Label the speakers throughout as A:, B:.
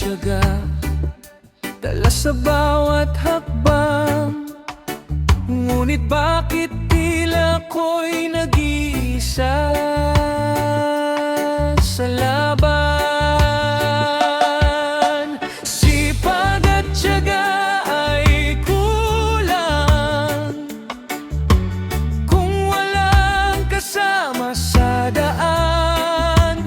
A: tiyaga, dala sa bawat hakbang. Ngunit bakit tila ko'y nag-iisa sa laban? Sipag at tiyaga ay kulang kung walang kasama sa daan.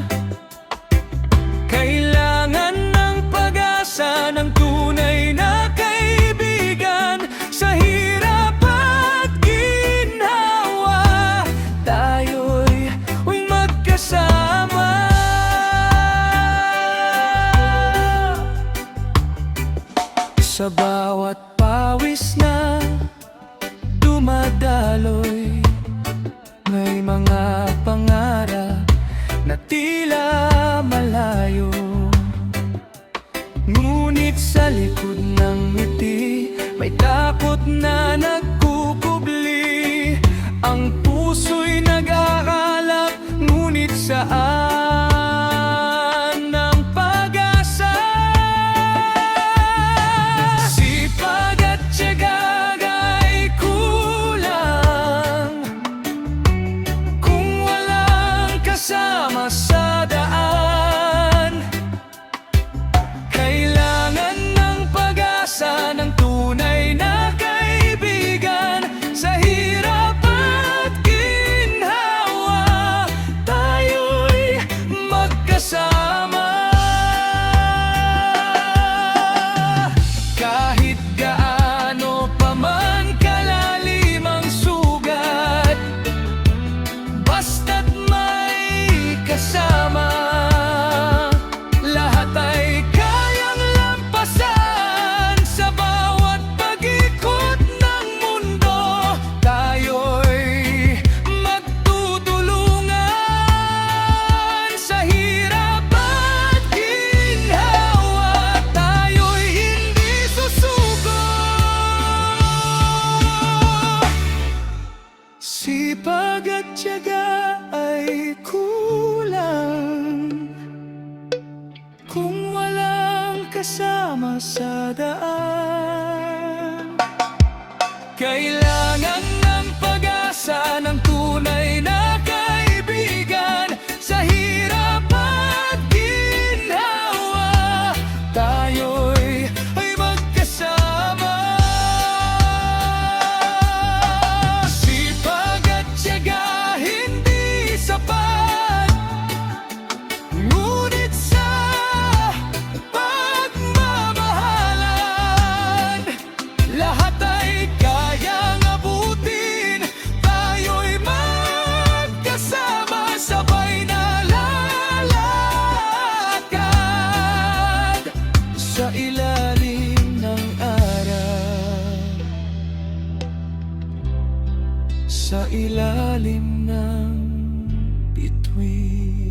A: Kailangan ng pag-asa ng tunay na kaibigan. Sa hirap at ginhawa, tayo'y magkasama. Sa bawat pawis na dumadaloy, may mga pangarap na tila malayo. Ngunit sa likod ng ngiti, may takot na nagkukubli. Ang puso'y nag-aalap, ngunit saan ang pag-asa? Sipag at tiyaga ay kulang kung walang kasama sa daan. Kailangan ng pag-asa ng tunay na kaibigan. Sa hirap at ginhawa, tayo'y magkasama. Kahit gaano pa man kalalim ang sugat, basta't may kasama, lahat ay kayang lampasan. Sa bawat pag-ikot ng mundo, tayo'y magtutulungan. Sa hirap at ginhawa, tayo'y hindi susuko. Sipag at tiyaga ay kulang kung walang kasama sa daan. Kailangan ng pag-asa ng tunay na kaibigan. Sa hirap at ginhawa, tayo'y magkasama. Sipag at tiyaga hindi sapat, ngunit sa pagmamahalan, lahat ay kayang abutin. Tayo'y magkasama, sabay na lalakad sa ilalim ng araw, sa ilalim ng bituin.